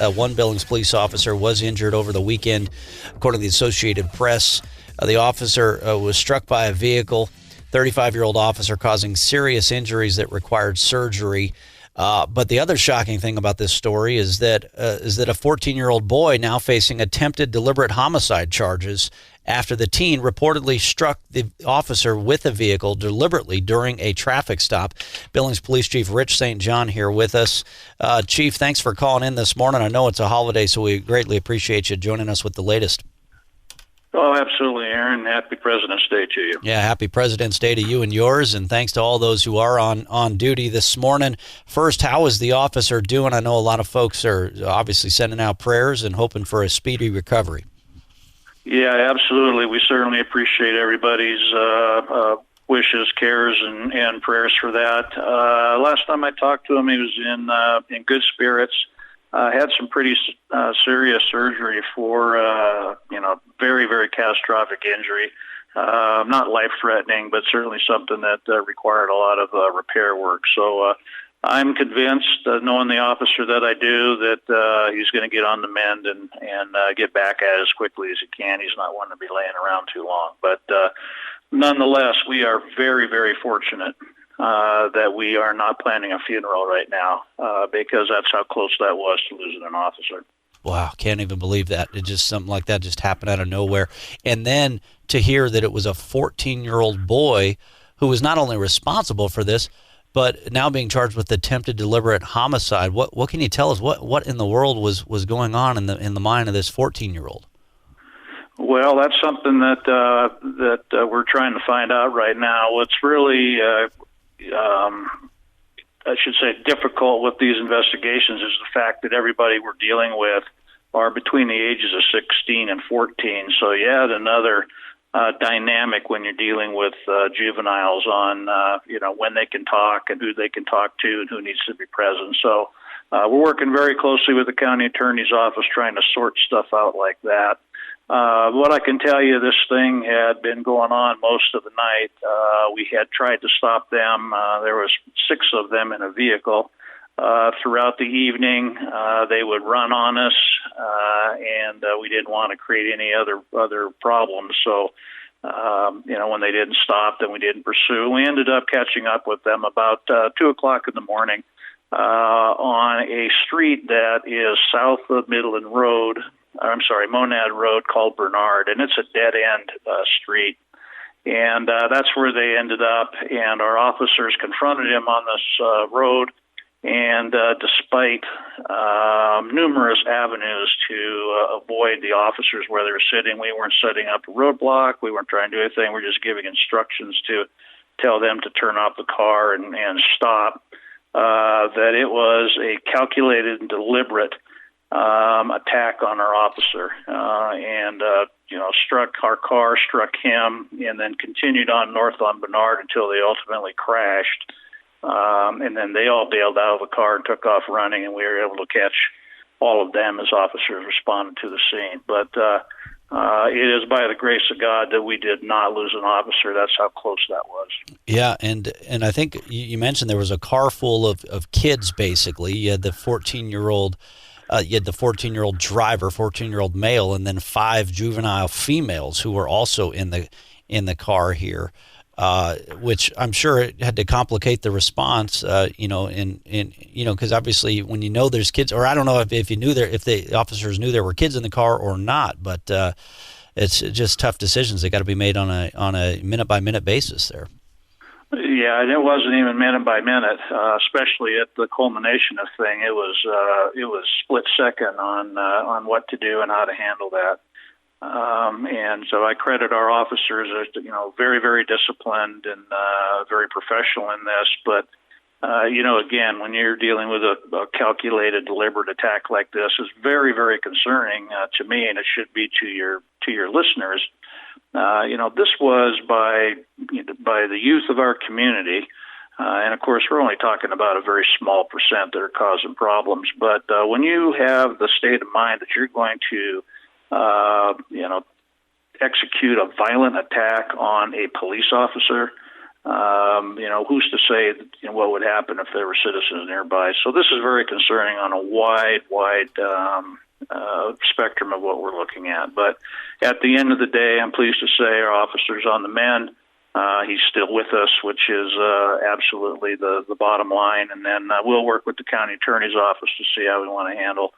One Billings police officer was injured over the weekend, according to the Associated Press. The officer was struck by a vehicle, 35-year-old officer, causing serious injuries that required surgery. But the other shocking thing about this story is that a 14-year-old boy now facing attempted deliberate homicide charges after the teen reportedly struck the officer with a vehicle deliberately during a traffic stop. Billings Police Chief Rich St. John here with us. Chief, thanks for calling in this morning. I know it's a holiday, so we greatly appreciate you joining us with the latest. Oh, absolutely, Aaron. Happy President's Day to you. Yeah, happy President's Day to you and yours, and thanks to all those who are on duty this morning. First, how is the officer doing? I know a lot of folks are obviously sending out prayers and hoping for a speedy recovery. Yeah, absolutely. We certainly appreciate everybody's wishes, cares, and prayers for that. Last time I talked to him, he was in good spirits. Had some pretty serious surgery for very, very catastrophic injury. Not life-threatening, but certainly something that required a lot of repair work. So I'm convinced, knowing the officer that I do, that he's going to get on the mend and get back at it as quickly as he can. He's not one to be laying around too long. But nonetheless, we are very, very fortunate that we are not planning a funeral right now because that's how close that was to losing an officer. Wow, can't even believe that. It just something like that just happened out of nowhere. And then to hear that it was a 14-year-old boy who was not only responsible for this, but now being charged with attempted deliberate homicide. What can you tell us? What in the world was going on in the mind of this 14-year-old? Well, that's something that we're trying to find out right now. What's really I should say difficult with these investigations is the fact that everybody we're dealing with are between the ages of 16 and 14. So you add another dynamic when you're dealing with juveniles on when they can talk and who they can talk to and who needs to be present. So we're working very closely with the county attorney's office trying to sort stuff out like that. What I can tell you, this thing had been going on most of the night. We had tried to stop them. There was 6 of them in a vehicle. Throughout the evening, they would run on us, and we didn't want to create any other problems. So, when they didn't stop, then we didn't pursue. We ended up catching up with them about 2 o'clock in the morning on a street that is south of Monad Road, called Bernard, and it's a dead-end street. And that's where they ended up, and our officers confronted him on this road, and despite numerous avenues to avoid the officers where they were sitting, we weren't setting up a roadblock, we weren't trying to do anything, we're just giving instructions to tell them to turn off the car and stop, that it was a calculated and deliberate attack on our officer, and struck our car, struck him, and then continued on north on Bernard until they ultimately crashed. And then they all bailed out of the car and took off running, and we were able to catch all of them as officers responded to the scene. But it is by the grace of God that we did not lose an officer. That's how close that was. Yeah, and I think you mentioned there was a car full of kids, basically. You had the 14-year-old driver, 14-year-old male, and then 5 juvenile females who were also in the car here, which I'm sure it had to complicate the response, because obviously when you know there's kids, or I don't know if the officers knew there were kids in the car or not, but it's just tough decisions that got to be made on a minute-by-minute basis there. Yeah, and it wasn't even minute by minute, especially at the culmination of thing. It was split second on what to do and how to handle that. And so I credit our officers as very, very disciplined and very professional in this. But again, when you're dealing with a calculated, deliberate attack like this, is very, very concerning to me, and it should be to your listeners. This was by the youth of our community, and of course we're only talking about a very small percent that are causing problems. But when you have the state of mind that you're going to, execute a violent attack on a police officer, Who's to say what would happen if there were citizens nearby? So this is very concerning on a wide spectrum of what we're looking at. But at the end of the day, I'm pleased to say our officer's on the mend. He's still with us, which is absolutely the bottom line. And then we'll work with the county attorney's office to see how we want to handle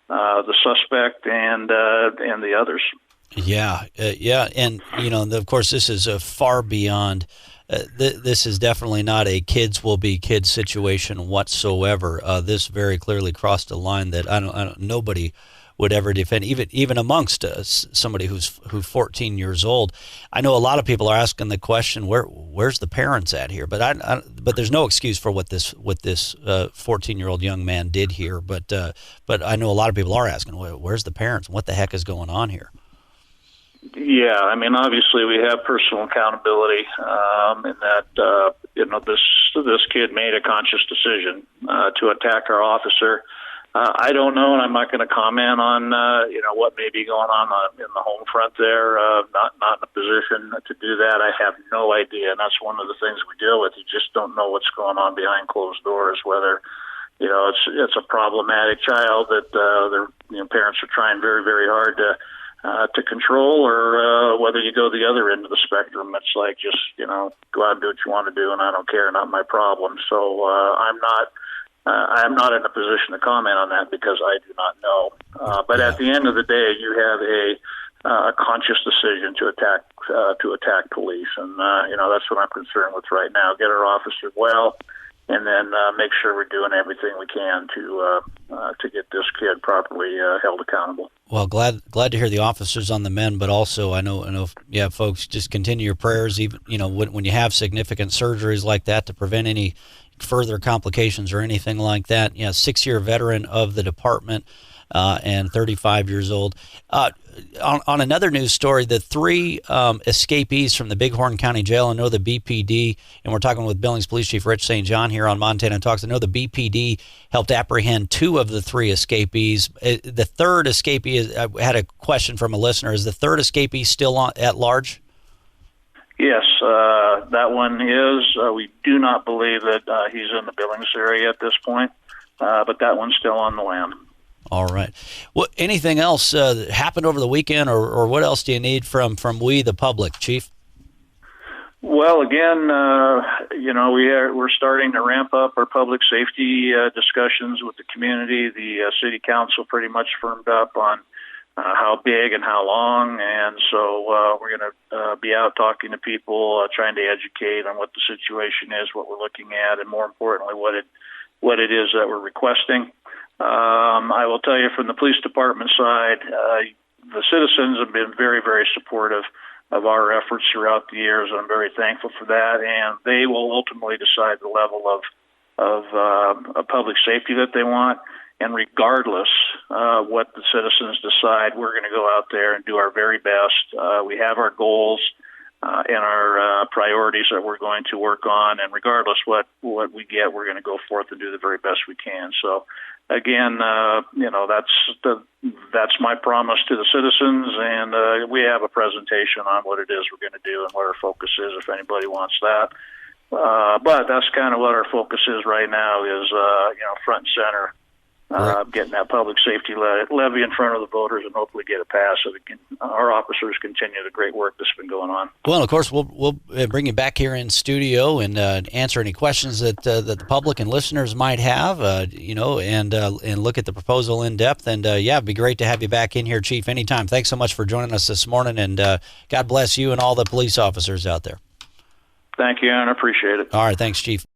the suspect and the others. Yeah, and of course, this is far beyond. This is definitely not a kids will be kids situation whatsoever. This very clearly crossed a line that nobody would ever defend, even amongst somebody who's 14 years old. I know a lot of people are asking the question, where's the parents at here? But but there's no excuse for what this 14-year-old young man did here. But I know a lot of people are asking, where's the parents? What the heck is going on here? Yeah, I mean, obviously we have personal accountability in that this kid made a conscious decision to attack our officer. I don't know, and I'm not going to comment on what may be going on in the home front there. Not in a position to do that. I have no idea, and that's one of the things we deal with. You just don't know what's going on behind closed doors. Whether it's a problematic child that their parents are trying very, very hard to control, or whether you go the other end of the spectrum. It's like, just go out and do what you want to do, and I don't care, not my problem. So I'm not in a position to comment on that because I do not know. But at the end of the day, you have a conscious decision to attack police, and that's what I'm concerned with right now. Get our officer well, and then make sure we're doing everything we can to get this kid properly held accountable. Well, glad to hear the officers on the mend, but also I know, folks, just continue your prayers, even when you have significant surgeries like that, to prevent any further complications or anything like that. 6-year veteran of the department and 35 years old. On another news story, the 3 escapees from the Bighorn County Jail. I know the BPD, and we're talking with Billings Police Chief Rich St. John here on Montana Talks. I know the BPD helped apprehend 2 of the 3 escapees. The third escapee, I had a question from a listener. Is the third escapee still at large? Yes, that one is. We do not believe that he's in the Billings area at this point, but that one's still on the lam. All right. Well, anything else that happened over the weekend, or what else do you need from we, the public, Chief? Well, again, we're starting to ramp up our public safety discussions with the community. The city council pretty much firmed up on how big and how long, and so we're going to be out talking to people, trying to educate on what the situation is, what we're looking at, and more importantly, what it is that we're requesting. I will tell you, from the police department side, the citizens have been very, very supportive of our efforts throughout the years. I'm very thankful for that, and they will ultimately decide the level of public safety that they want. And regardless what the citizens decide, we're going to go out there and do our very best. We have our goals and our priorities that we're going to work on, and regardless what we get, we're going to go forth and do the very best we can. So, again, that's my promise to the citizens, and we have a presentation on what it is we're going to do and what our focus is, if anybody wants that. But that's kind of what our focus is right now, is front and center. Getting that public safety levy in front of the voters and hopefully get it passed so our officers continue the great work that's been going on. Well, of course, we'll bring you back here in studio and answer any questions that the public and listeners might have, and look at the proposal in depth. And, it'd be great to have you back in here, Chief, anytime. Thanks so much for joining us this morning, and God bless you and all the police officers out there. Thank you, and I appreciate it. All right, thanks, Chief.